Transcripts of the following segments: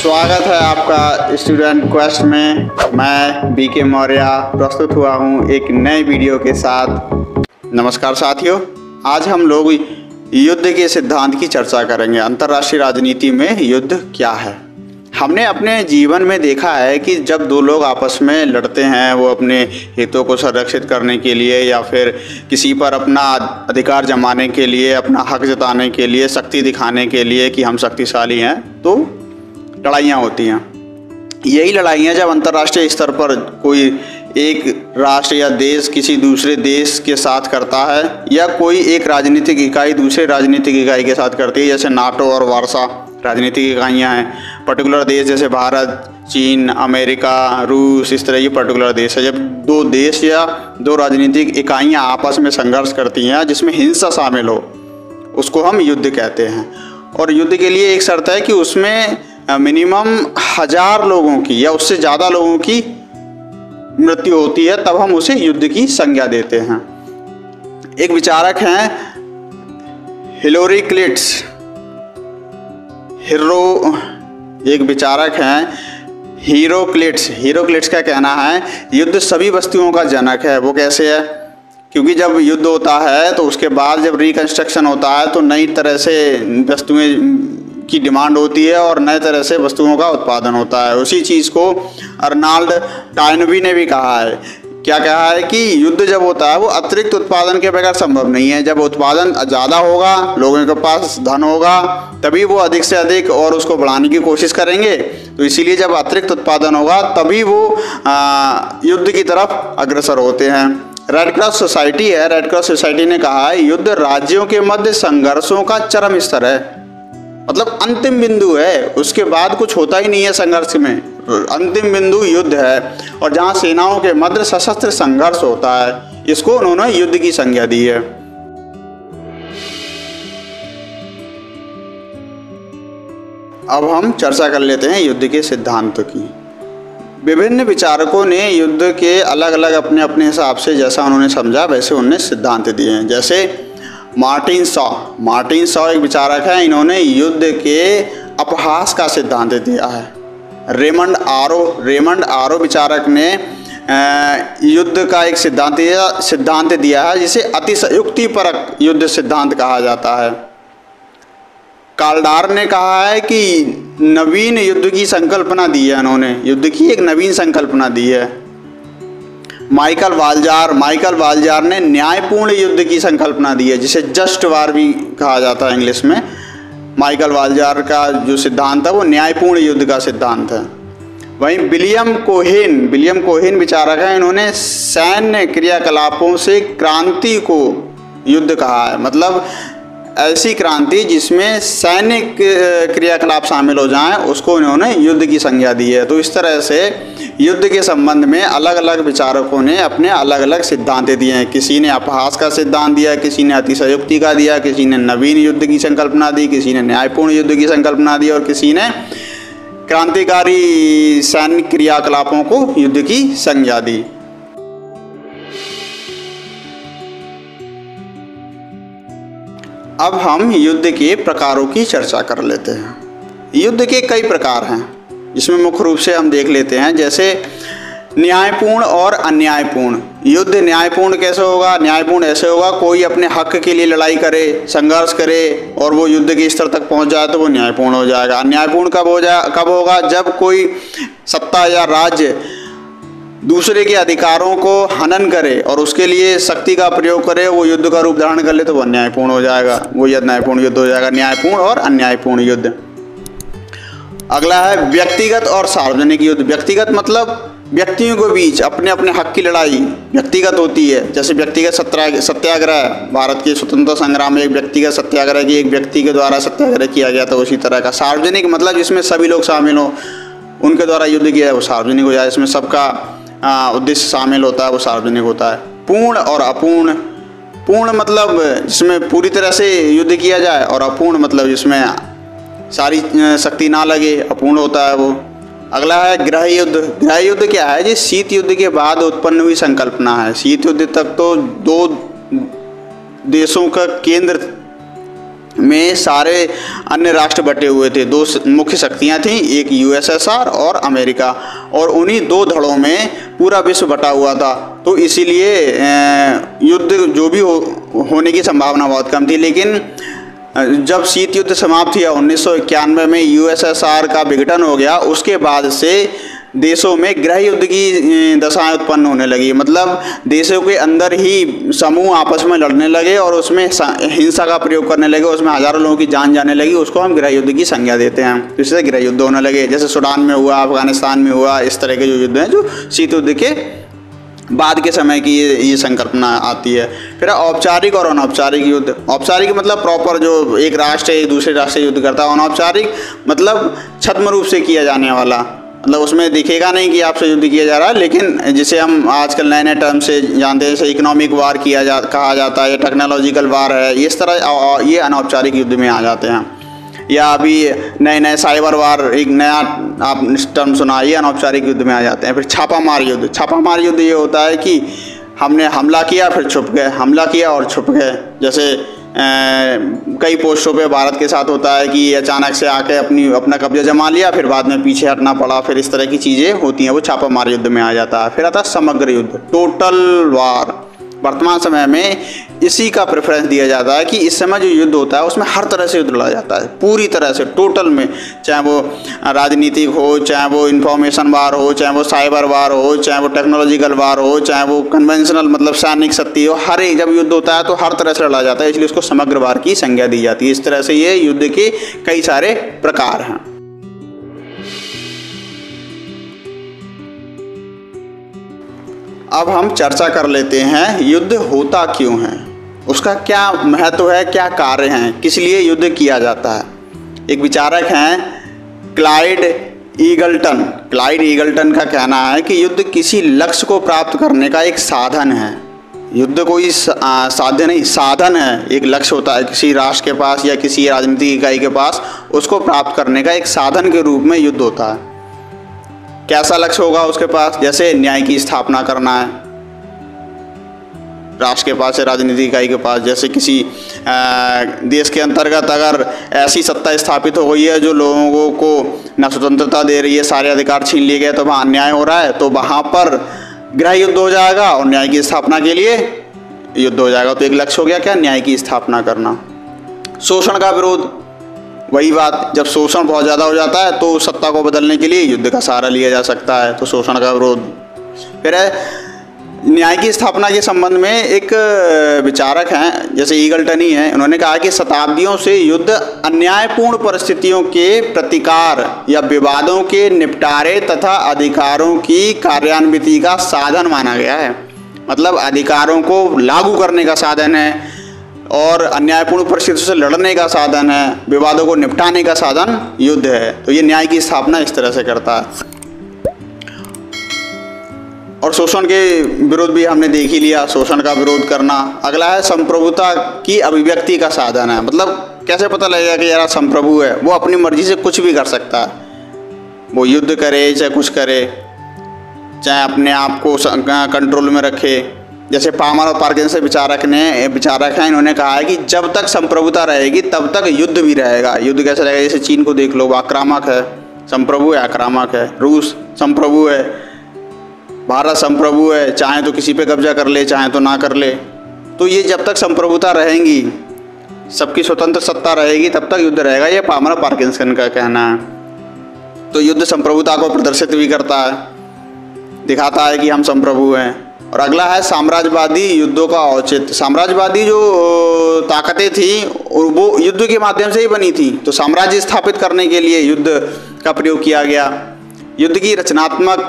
स्वागत है आपका स्टूडेंट क्वेस्ट में। मैं बीके मौर्य प्रस्तुत हुआ हूँ एक नए वीडियो के साथ। नमस्कार साथियों, आज हम लोग युद्ध के सिद्धांत की चर्चा करेंगे। अंतर्राष्ट्रीय राजनीति में युद्ध क्या है। हमने अपने जीवन में देखा है कि जब दो लोग आपस में लड़ते हैं, वो अपने हितों को संरक्षित करने के लिए या फिर किसी पर अपना अधिकार जमाने के लिए, अपना हक जताने के लिए, शक्ति दिखाने के लिए कि हम शक्तिशाली हैं, तो लड़ाइयाँ होती हैं। यही लड़ाइयाँ जब अंतर्राष्ट्रीय स्तर पर कोई एक राष्ट्र या देश किसी दूसरे देश के साथ करता है, या कोई एक राजनीतिक इकाई दूसरे राजनीतिक इकाई के साथ करती है, जैसे नाटो और वार्सा राजनीतिक इकाइयाँ हैं। पर्टिकुलर देश जैसे भारत, चीन, अमेरिका, रूस, इस तरह की पर्टिकुलर देश है। जब दो देश या दो राजनीतिक इकाइयाँ आपस में संघर्ष करती हैं जिसमें हिंसा शामिल हो, उसको हम युद्ध कहते हैं। और युद्ध के लिए एक शर्त है कि उसमें मिनिमम 1000 लोगों की या उससे ज़्यादा लोगों की मृत्यु होती है, तब हम उसे युद्ध की संज्ञा देते हैं। एक विचारक हैं हीरोक्लिट्स का कहना है युद्ध सभी वस्तुओं का जनक है। वो कैसे है? क्योंकि जब युद्ध होता है तो उसके बाद जब रिकंस्ट्रक्शन होता है तो नई तरह से वस्तुएं की डिमांड होती है और नए तरह से वस्तुओं का उत्पादन होता है। उसी चीज़ को अर्नाल्ड टॉयनबी ने भी कहा है। क्या कहा है कि युद्ध जब होता है वो अतिरिक्त उत्पादन के बगैर संभव नहीं है। जब उत्पादन ज़्यादा होगा, लोगों के पास धन होगा, तभी वो अधिक से अधिक और उसको बढ़ाने की कोशिश करेंगे। तो इसीलिए जब अतिरिक्त उत्पादन होगा तभी वो युद्ध की तरफ अग्रसर होते हैं। रेड क्रॉस सोसाइटी ने कहा है युद्ध राज्यों के मध्य संघर्षों का चरम स्तर है। मतलब अंतिम बिंदु है, उसके बाद कुछ होता ही नहीं है संघर्ष में। अंतिम बिंदु युद्ध है, और जहाँ सेनाओं के मध्य सशस्त्र संघर्ष होता है, इसको उन्होंने युद्ध की संज्ञा दी है। अब हम चर्चा कर लेते हैं युद्ध के सिद्धांतों की। विभिन्न विचारकों ने युद्ध के अलग अलग अपने अपने हिसाब से जैसा उन्होंने समझा वैसे उन्होंने सिद्धांत दिए हैं। जैसे मार्टिन शॉ एक विचारक है, इन्होंने युद्ध के अपहास का सिद्धांत दिया है। रेमंड आरो विचारक ने युद्ध का एक सिद्धांत दिया है जिसे अतिशयोक्तिपरक युद्ध सिद्धांत कहा जाता है। काल्डार ने कहा है कि नवीन युद्ध की संकल्पना दी है, उन्होंने युद्ध की एक नवीन संकल्पना दी है। माइकल वालजार ने न्यायपूर्ण युद्ध की संकल्पना दी है, जिसे जस्ट वार भी कहा जाता है इंग्लिश में। माइकल वालजार का जो सिद्धांत है वो न्यायपूर्ण युद्ध का सिद्धांत है। वहीं विलियम कोहेन विचारक हैं, इन्होंने सैन्य क्रियाकलापों से क्रांति को युद्ध कहा है। मतलब ऐसी क्रांति जिसमें सैन्य क्रियाकलाप शामिल हो जाएं, उसको उन्होंने युद्ध की संज्ञा दी है। तो इस तरह से युद्ध के संबंध में अलग अलग विचारकों ने अपने अलग अलग सिद्धांत दिए हैं। किसी ने अपहास का सिद्धांत दिया, किसी ने अतिशयोक्ति का दिया, किसी ने नवीन युद्ध की संकल्पना दी, किसी ने न्यायपूर्ण युद्ध की संकल्पना दी, और किसी ने क्रांतिकारी सैन्य क्रियाकलापों को युद्ध की संज्ञा दी। अब हम युद्ध के प्रकारों की चर्चा कर लेते हैं। युद्ध के कई प्रकार हैं, जिसमें मुख्य रूप से हम देख लेते हैं। जैसे न्यायपूर्ण और अन्यायपूर्ण युद्ध। न्यायपूर्ण कैसे होगा? न्यायपूर्ण ऐसे होगा कोई अपने हक के लिए लड़ाई करे, संघर्ष करे और वो युद्ध के स्तर तक पहुंच जाए तो वो न्यायपूर्ण हो जाएगा। अन्यायपूर्ण कब होगा? जब कोई सत्ता या राज्य दूसरे के अधिकारों को हनन करे और उसके लिए शक्ति का प्रयोग करे, वो युद्ध का रूप धारण कर ले तो वो अन्यायपूर्ण हो जाएगा, वो न्यायपूर्ण युद्ध हो जाएगा। न्यायपूर्ण और अन्यायपूर्ण युद्ध। अगला है व्यक्तिगत और सार्वजनिक युद्ध। व्यक्तिगत मतलब व्यक्तियों के बीच अपने अपने हक की लड़ाई व्यक्तिगत होती है। जैसे व्यक्तिगत सत्याग्रह, भारत के स्वतंत्रता संग्राम में एक व्यक्तिगत सत्याग्रह की एक व्यक्ति के द्वारा सत्याग्रह किया गया था, उसी तरह का। सार्वजनिक मतलब जिसमें सभी लोग शामिल हो, उनके द्वारा युद्ध किया है, वो सार्वजनिक हो जाए। इसमें सबका उद्देश्य शामिल होता है, वो सार्वजनिक होता है। पूर्ण और अपूर्ण। पूर्ण मतलब जिसमें पूरी तरह से युद्ध किया जाए, और अपूर्ण मतलब जिसमें सारी शक्ति ना लगे, अपूर्ण होता है वो। अगला है गृह युद्ध। गृह युद्ध क्या है? जी शीत युद्ध के बाद उत्पन्न हुई संकल्पना है। शीत युद्ध तक तो दो देशों का केंद्र में सारे अन्य राष्ट्र बटे हुए थे। दो मुख्य शक्तियां थीं, एक यूएसएसआर और अमेरिका, और उन्हीं दो धड़ों में पूरा विश्व बटा हुआ था। तो इसीलिए युद्ध जो भी होने की संभावना बहुत कम थी। लेकिन जब शीत युद्ध समाप्त हुआ 1991 में, यूएसएसआर का विघटन हो गया, उसके बाद से देशों में गृह युद्ध की दशाएं उत्पन्न होने लगी। मतलब देशों के अंदर ही समूह आपस में लड़ने लगे और उसमें हिंसा का प्रयोग करने लगे, उसमें हजारों लोगों की जान जाने लगी। उसको हम गृह युद्ध की संज्ञा देते हैं। इससे गृह युद्ध होने लगे, जैसे सूडान में हुआ, अफगानिस्तान में हुआ। इस तरह के जो युद्ध हैं जो शीत युद्ध के बाद के समय की ये संकल्पना आती है। फिर औपचारिक और अनौपचारिक युद्ध। औपचारिक मतलब प्रॉपर जो एक राष्ट्र एक दूसरे राष्ट्र से युद्ध करता है। अनौपचारिक मतलब छद्म रूप से किया जाने वाला, मतलब उसमें दिखेगा नहीं कि आपसे युद्ध किया जा रहा है, लेकिन जिसे हम आजकल नए नए टर्म से जानते हैं, जैसे इकोनॉमिक वार कहा जाता है, या टेक्नोलॉजिकल वार है, इस तरह ये अनौपचारिक युद्ध में आ जाते हैं। या अभी नए नए साइबर वार, एक नया आप टर्म सुना, ये अनौपचारिक युद्ध में आ जाते हैं। फिर छापामार युद्ध। छापामार युद्ध ये होता है कि हमने हमला किया फिर छुप गए, हमला किया और छुप गए। जैसे कई पोस्टों पे भारत के साथ होता है कि अचानक से आके अपना कब्जा जमा लिया, फिर बाद में पीछे हटना पड़ा, फिर इस तरह की चीज़ें होती हैं, वो छापामार युद्ध में आ जाता है। फिर आता है समग्र युद्ध, टोटल वार। वर्तमान समय में इसी का प्रेफरेंस दिया जाता है कि इस समय जो युद्ध होता है उसमें हर तरह से युद्ध लड़ा जाता है, पूरी तरह से, टोटल में, चाहे वो राजनीतिक हो, चाहे वो इंफॉर्मेशन वार हो, चाहे वो साइबर वार हो, चाहे वो टेक्नोलॉजिकल वार हो, चाहे वो कन्वेंशनल मतलब सैनिक शक्ति हो। हर एक जब युद्ध होता है तो हर तरह से लड़ा जाता है, इसलिए उसको समग्र वार की संज्ञा दी जाती है। इस तरह से ये युद्ध के कई सारे प्रकार हैं। अब हम चर्चा कर लेते हैं युद्ध होता क्यों है, उसका क्या महत्व है, क्या कार्य हैं, किस लिए युद्ध किया जाता है। एक विचारक हैं क्लाइड ईगल्टन। क्लाइड ईगल्टन का कहना है कि युद्ध किसी लक्ष्य को प्राप्त करने का एक साधन है। युद्ध कोई साध्य नहीं, साधन है। एक लक्ष्य होता है किसी राष्ट्र के पास या किसी राजनीतिक इकाई के पास, उसको प्राप्त करने का एक साधन के रूप में युद्ध होता है। कैसा लक्ष्य होगा उसके पास? जैसे न्याय की स्थापना करना है राष्ट्र के पास या राजनीतिक इकाई के पास। जैसे किसी देश के अंतर्गत अगर ऐसी सत्ता स्थापित हो गई है जो लोगों को न स्वतंत्रता दे रही है, सारे अधिकार छीन लिए गए, तो वहाँ अन्याय हो रहा है, तो वहाँ पर गृह युद्ध हो जाएगा और न्याय की स्थापना के लिए युद्ध हो जाएगा। तो एक लक्ष्य हो गया क्या? न्याय की स्थापना करना। शोषण का विरोध, वही बात, जब शोषण बहुत ज़्यादा हो जाता है तो सत्ता को बदलने के लिए युद्ध का सहारा लिया जा सकता है, तो शोषण का विरोध। फिर न्याय की स्थापना के संबंध में एक विचारक हैं, जैसे ईगल्टन ही हैं, उन्होंने कहा कि शताब्दियों से युद्ध अन्यायपूर्ण परिस्थितियों के प्रतिकार या विवादों के निपटारे तथा अधिकारों की कार्यान्विति का साधन माना गया है। मतलब अधिकारों को लागू करने का साधन है और अन्यायपूर्ण परिस्थितियों से लड़ने का साधन है, विवादों को निपटाने का साधन युद्ध है। तो ये न्याय की स्थापना इस तरह से करता है। और शोषण के विरोध भी हमने देख ही लिया, शोषण का विरोध करना। अगला है संप्रभुता की अभिव्यक्ति का साधन है। मतलब कैसे पता लगेगा कि यार संप्रभु है, वो अपनी मर्जी से कुछ भी कर सकता है, वो युद्ध करे चाहे कुछ करे, चाहे अपने आप को कंट्रोल में रखे। जैसे पामर और पार्किंसन विचारक हैं, इन्होंने कहा है कि जब तक संप्रभुता रहेगी तब तक युद्ध भी रहेगा। युद्ध कैसे रहेगा? जैसे चीन को देख लो, वो आक्रामक है, संप्रभु है, आक्रामक है। रूस संप्रभु है, भारत संप्रभु है, चाहे तो किसी पे कब्जा कर ले, चाहे तो ना कर ले। तो ये जब तक संप्रभुता रहेंगी, सबकी स्वतंत्र सत्ता रहेगी, तब तक युद्ध रहेगा। ये पामर और पार्किंसन का कहना है। तो युद्ध संप्रभुता को प्रदर्शित भी करता है, दिखाता है कि हम संप्रभु हैं। और अगला है साम्राज्यवादी युद्धों का औचित्य। साम्राज्यवादी जो ताकतें थी वो युद्ध के माध्यम से ही बनी थी, तो साम्राज्य स्थापित करने के लिए युद्ध का प्रयोग किया गया। युद्ध की रचनात्मक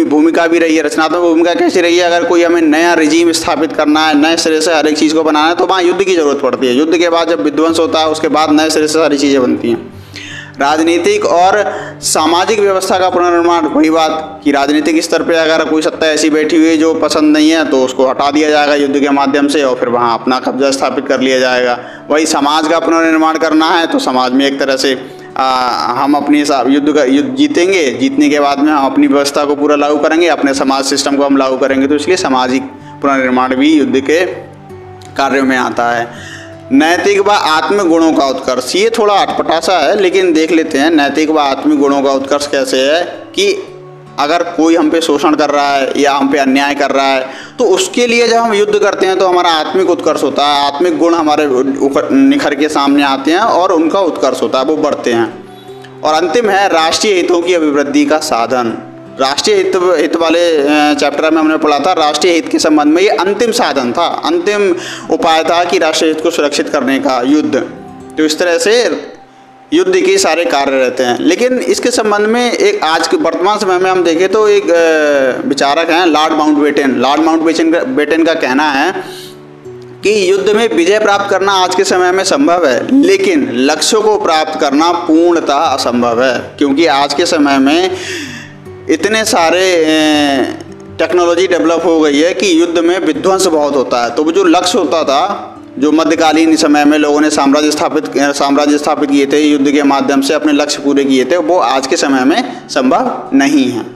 भूमिका भी रही है। रचनात्मक भूमिका कैसी रही है? अगर कोई हमें नया रिजीम स्थापित करना है, नए सिरे से हर एक चीज़ को बनाना है, तो वहाँ युद्ध की जरूरत पड़ती है। युद्ध के बाद जब विध्वंस होता है उसके बाद नए सिरे से सारी चीज़ें बनती हैं। राजनीतिक और सामाजिक व्यवस्था का पुनर्निर्माण, वही बात कि राजनीतिक स्तर पे अगर कोई सत्ता ऐसी बैठी हुई है जो पसंद नहीं है तो उसको हटा दिया जाएगा युद्ध के माध्यम से और फिर वहाँ अपना कब्जा स्थापित कर लिया जाएगा। वही समाज का पुनर्निर्माण करना है तो समाज में एक तरह से हम अपनी युद्ध जीतेंगे, जीतने के बाद में हम अपनी व्यवस्था को पूरा लागू करेंगे, अपने समाज सिस्टम को हम लागू करेंगे। तो इसलिए सामाजिक पुनर्निर्माण भी युद्ध के कार्यों में आता है। नैतिक व आत्मिक गुणों का उत्कर्ष। ये थोड़ा अटपटा सा है, लेकिन देख लेते हैं। नैतिक व आत्मिक गुणों का उत्कर्ष कैसे है कि अगर कोई हम पे शोषण कर रहा है या हम पे अन्याय कर रहा है, तो उसके लिए जब हम युद्ध करते हैं तो हमारा आत्मिक उत्कर्ष होता है, आत्मिक गुण हमारे निखर के सामने आते हैं और उनका उत्कर्ष होता है, वो बढ़ते हैं। और अंतिम है राष्ट्रीय हितों की अभिवृद्धि का साधन। राष्ट्रीय हित वाले चैप्टर में हमने पढ़ा था, राष्ट्रीय हित के संबंध में ये अंतिम साधन था, अंतिम उपाय था कि राष्ट्रीय हित को सुरक्षित करने का युद्ध। तो इस तरह से युद्ध के सारे कार्य रहते हैं। लेकिन इसके संबंध में एक आज के वर्तमान समय में हम देखें तो एक विचारक हैं लॉर्ड माउंटबेटन का कहना है कि युद्ध में विजय प्राप्त करना आज के समय में संभव है, लेकिन लक्ष्यों को प्राप्त करना पूर्णतः असंभव है, क्योंकि आज के समय में इतने सारे टेक्नोलॉजी डेवलप हो गई है कि युद्ध में विध्वंस बहुत होता है। तो वो जो लक्ष्य होता था, जो मध्यकालीन समय में लोगों ने साम्राज्य स्थापित किए थे युद्ध के माध्यम से, अपने लक्ष्य पूरे किए थे, वो आज के समय में संभव नहीं है।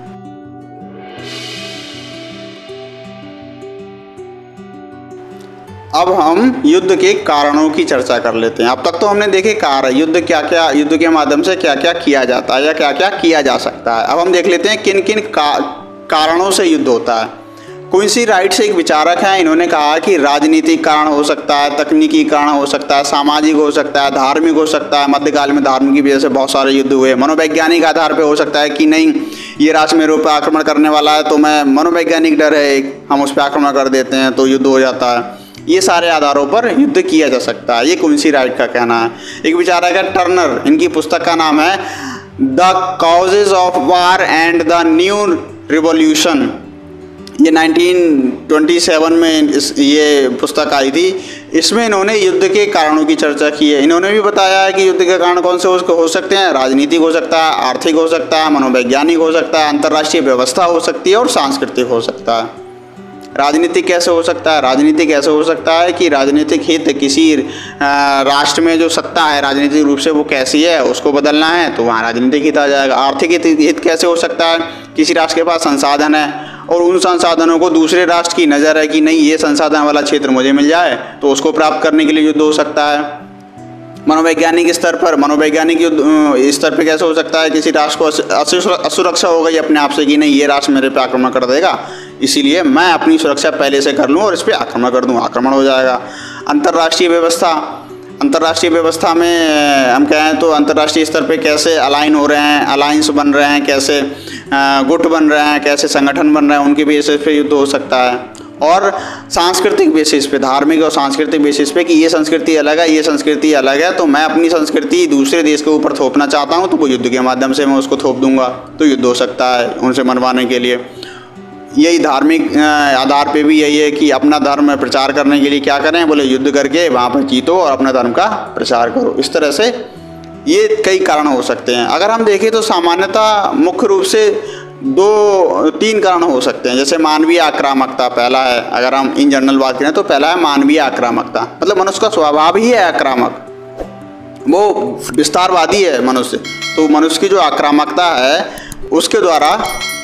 अब हम युद्ध के कारणों की चर्चा कर लेते हैं। अब तक तो हमने देखे कारण, युद्ध के माध्यम से क्या क्या किया जाता है या क्या क्या किया जा सकता है। अब हम देख लेते हैं किन किन कारणों से युद्ध होता है। क्विंसी राइट से एक विचारक हैं, इन्होंने कहा कि राजनीतिक कारण हो सकता है, तकनीकी कारण हो सकता है, सामाजिक हो सकता है, धार्मिक हो सकता है। मध्यकाल में धार्मिक की वजह से बहुत सारे युद्ध हुए। मनोवैज्ञानिक आधार पे हो सकता है कि नहीं, ये राष्ट्र मेरे ऊपर आक्रमण करने वाला है, तो मैं मनोवैज्ञानिक डर है, हम उस पर आक्रमण कर देते हैं तो युद्ध हो जाता है। ये सारे आधारों पर युद्ध किया जा सकता है, ये क्विंसी राइट का कहना है। एक विचारक है टर्नर, इनकी पुस्तक का नाम है the causes of war and the new revolution. ये 1927 में ये पुस्तक आई थी। इसमें इन्होंने युद्ध के कारणों की चर्चा की है। इन्होंने भी बताया है कि युद्ध के कारण कौन से हो सकते हैं, राजनीतिक हो सकता है, आर्थिक हो सकता है, मनोवैज्ञानिक हो सकता है, अंतर्राष्ट्रीय व्यवस्था हो सकती है और सांस्कृतिक हो सकता है। राजनीतिक कैसे हो सकता है? राजनीतिक ऐसे हो सकता है कि राजनीतिक हित किसी राष्ट्र में जो सत्ता है राजनीतिक रूप से वो कैसी है उसको बदलना है तो वहाँ राजनीतिक हित आ जाएगा। आर्थिक हित कैसे हो सकता है? किसी राष्ट्र के पास संसाधन है और उन संसाधनों को दूसरे राष्ट्र की नज़र है कि नहीं ये संसाधन वाला क्षेत्र मुझे मिल जाए, तो उसको प्राप्त करने के लिए युद्ध हो सकता है। मनोवैज्ञानिक स्तर पर, मनोवैज्ञानिक युद्ध स्तर पे कैसे हो सकता है? किसी राष्ट्र को असुरक्षा हो गई अपने आप से कि नहीं ये राष्ट्र मेरे पे आक्रमण कर देगा, इसीलिए मैं अपनी सुरक्षा पहले से कर लूँ और इस पर आक्रमण कर दूँ, आक्रमण हो जाएगा। अंतर्राष्ट्रीय व्यवस्था में हम कहें तो अंतर्राष्ट्रीय स्तर पे कैसे अलाइन हो रहे हैं, अलाइंस बन रहे हैं, कैसे गुट बन रहे हैं, कैसे संगठन बन रहे हैं, उनके बेसिस पे युद्ध हो सकता है। और सांस्कृतिक बेसिस पे, धार्मिक और सांस्कृतिक बेसिस पे कि ये संस्कृति अलग है, ये संस्कृति अलग है, तो मैं अपनी संस्कृति दूसरे देश के ऊपर थोपना चाहता हूँ तो वो युद्ध के माध्यम से मैं उसको थोप दूंगा, तो युद्ध हो सकता है उनसे मनवाने के लिए। यही धार्मिक आधार पे भी यही है कि अपना धर्म प्रचार करने के लिए क्या करें, बोले युद्ध करके वहाँ पर जीतो और अपने धर्म का प्रचार करो। इस तरह से ये कई कारण हो सकते हैं। अगर हम देखें तो सामान्यतः मुख्य रूप से 2-3 कारण हो सकते हैं। जैसे मानवीय आक्रामकता पहला है, अगर हम इन जनरल बात करें तो पहला है मानवीय आक्रामकता, मतलब मनुष्य का स्वभाव ही है आक्रामक, वो विस्तारवादी है मनुष्य, तो मनुष्य की जो आक्रामकता है उसके द्वारा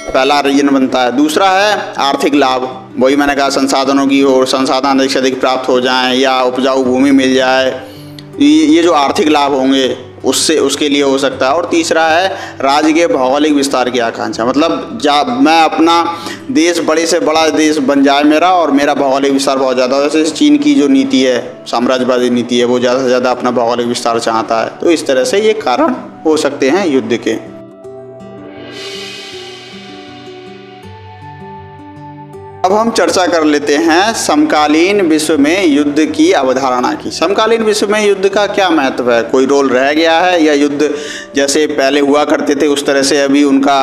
पहला रीजन बनता है। दूसरा है आर्थिक लाभ, वही मैंने कहा संसाधनों की और संसाधन अधिक से अधिक प्राप्त हो जाएं या उपजाऊ भूमि मिल जाए, ये जो आर्थिक लाभ होंगे उसके लिए हो सकता है। और तीसरा है राज्य के भौगोलिक विस्तार की आकांक्षा, मतलब मैं अपना देश बड़े से बड़ा देश बन जाए मेरा और मेरा भौगोलिक विस्तार बहुत ज़्यादा हो। जैसे चीन की जो नीति है, साम्राज्यवादी नीति है, वो ज़्यादा से ज़्यादा अपना भौगोलिक विस्तार चाहता है। तो इस तरह से ये कारण हो सकते हैं युद्ध के। अब हम चर्चा कर लेते हैं समकालीन विश्व में युद्ध की अवधारणा की। समकालीन विश्व में युद्ध का क्या महत्व है, कोई रोल रह गया है या युद्ध जैसे पहले हुआ करते थे उस तरह से अभी उनका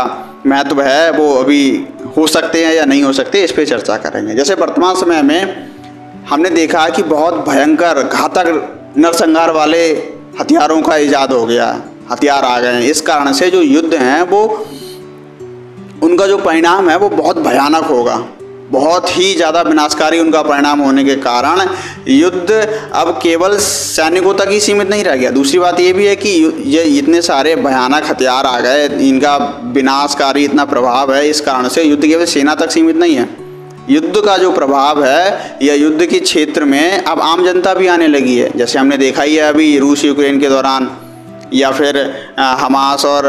महत्व है, वो अभी हो सकते हैं या नहीं हो सकते, इस पर चर्चा करेंगे। जैसे वर्तमान समय में हमने देखा कि बहुत भयंकर घातक नरसंहार वाले हथियारों का ईजाद हो गया, हथियार आ गए हैं। इस कारण से जो युद्ध हैं वो उनका जो परिणाम है वो बहुत भयानक होगा, बहुत ही ज़्यादा विनाशकारी उनका परिणाम होने के कारण युद्ध अब केवल सैनिकों तक ही सीमित नहीं रह गया। दूसरी बात ये भी है कि ये इतने सारे भयानक हथियार आ गए, इनका विनाशकारी इतना प्रभाव है, इस कारण से युद्ध केवल सेना तक सीमित नहीं है, युद्ध का जो प्रभाव है या युद्ध के क्षेत्र में अब आम जनता भी आने लगी है। जैसे हमने देखा ही है अभी रूस यूक्रेन के दौरान, या फिर हमास और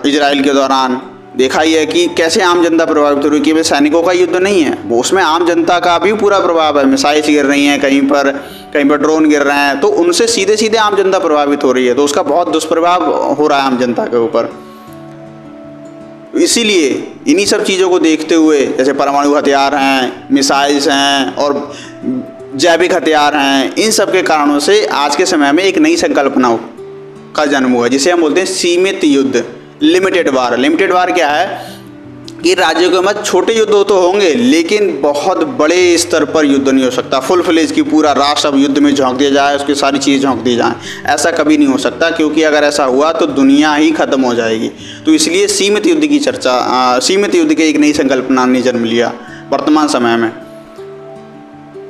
इजराइल के दौरान देखा ही है कि कैसे आम जनता प्रभावित हो रही है। केवल सैनिकों का युद्ध नहीं है, वो उसमें आम जनता का भी पूरा प्रभाव है। मिसाइल्स गिर रही हैं, कहीं पर ड्रोन गिर रहे हैं, तो उनसे सीधे सीधे आम जनता प्रभावित हो रही है। तो उसका बहुत दुष्प्रभाव हो रहा है आम जनता के ऊपर। इसीलिए इन्हीं सब चीज़ों को देखते हुए, जैसे परमाणु हथियार हैं, मिसाइल्स हैं और जैविक हथियार हैं, इन सब के कारणों से आज के समय में एक नई संकल्पना का जन्म हुआ, जिसे हम बोलते हैं सीमित युद्ध, लिमिटेड वार। लिमिटेड वार क्या है कि राज्यों के मध्य छोटे युद्ध तो होंगे, लेकिन बहुत बड़े स्तर पर युद्ध नहीं हो सकता। फुल फ्लेज की पूरा राष्ट्र अब युद्ध में झोंक दिया जाए, उसकी सारी चीज़ झोंक दी जाए, ऐसा कभी नहीं हो सकता, क्योंकि अगर ऐसा हुआ तो दुनिया ही खत्म हो जाएगी। तो इसलिए सीमित युद्ध की चर्चा, सीमित युद्ध की एक नई संकल्पना ने जन्म लिया वर्तमान समय में।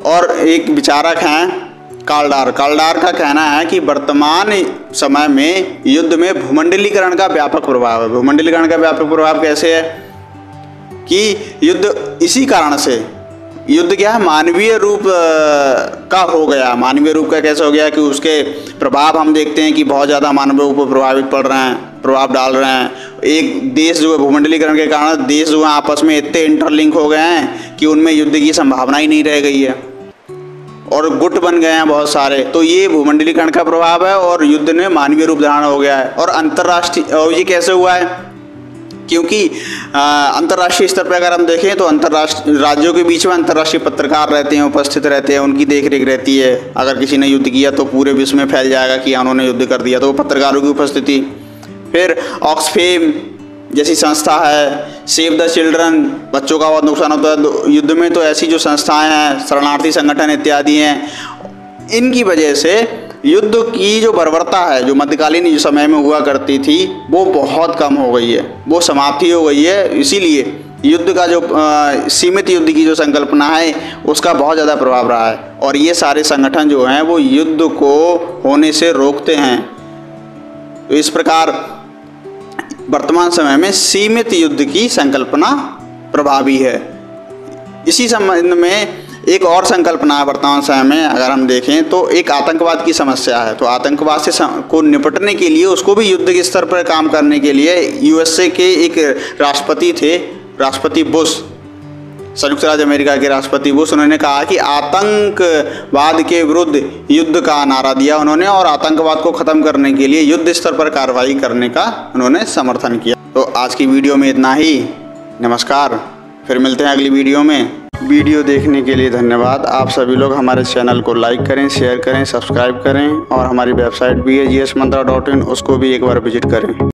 और एक विचारक हैं कार्ल डार का कहना है कि वर्तमान समय में युद्ध में भूमंडलीकरण का व्यापक प्रभाव है। भूमंडलीकरण का व्यापक प्रभाव कैसे है कि युद्ध इसी कारण से, युद्ध क्या है, मानवीय रूप का हो गया। मानवीय रूप का कैसे हो गया कि उसके प्रभाव हम देखते हैं कि बहुत ज़्यादा मानवीय ऊपर प्रभावित पड़ रहे हैं, प्रभाव डाल रहे हैं। एक देश जो है भूमंडलीकरण के कारण देश जो है आपस में इतने इंटरलिंक हो गए हैं कि उनमें युद्ध की संभावना ही नहीं रह गई है और गुट बन गए हैं बहुत सारे। तो ये भूमंडलीकरण का प्रभाव है और युद्ध ने मानवीय रूप धारण हो गया है। और अंतर्राष्ट्रीय, और ये कैसे हुआ है, क्योंकि अंतर्राष्ट्रीय स्तर पर अगर हम देखें तो अंतर्राष्ट्रीय राज्यों के बीच में अंतर्राष्ट्रीय पत्रकार रहते हैं, उपस्थित रहते हैं, उनकी देखरेख रहती है। अगर किसी ने युद्ध किया तो पूरे विश्व में फैल जाएगा कि उन्होंने युद्ध कर दिया, तो वो पत्रकारों की उपस्थिति। फिर ऑक्सफेम जैसी संस्था है, सेव द चिल्ड्रन, बच्चों का बहुत नुकसान होता है युद्ध में, तो ऐसी जो संस्थाएं हैं, शरणार्थी संगठन इत्यादि हैं, इनकी वजह से युद्ध की जो बर्बरता है, जो मध्यकालीन समय में हुआ करती थी, वो बहुत कम हो गई है, वो समाप्ति हो गई है। इसीलिए युद्ध का जो सीमित युद्ध की जो संकल्पना है, उसका बहुत ज़्यादा प्रभाव रहा है। और ये सारे संगठन जो हैं वो युद्ध को होने से रोकते हैं। तो इस प्रकार वर्तमान समय में सीमित युद्ध की संकल्पना प्रभावी है। इसी संबंध में एक और संकल्पना है वर्तमान समय में, अगर हम देखें तो एक आतंकवाद की समस्या है। तो आतंकवाद से को निपटने के लिए, उसको भी युद्ध के स्तर पर काम करने के लिए यूएसए के एक राष्ट्रपति थे, राष्ट्रपति बुश, संयुक्त राज्य अमेरिका के राष्ट्रपति बुश, उन्होंने कहा कि आतंकवाद के विरुद्ध युद्ध का नारा दिया उन्होंने, और आतंकवाद को ख़त्म करने के लिए युद्ध स्तर पर कार्रवाई करने का उन्होंने समर्थन किया। तो आज की वीडियो में इतना ही। नमस्कार, फिर मिलते हैं अगली वीडियो में। वीडियो देखने के लिए धन्यवाद। आप सभी लोग हमारे चैनल को लाइक करें, शेयर करें, सब्सक्राइब करें, और हमारी वेबसाइट भी है gsmantra.in, उसको भी एक बार विजिट करें।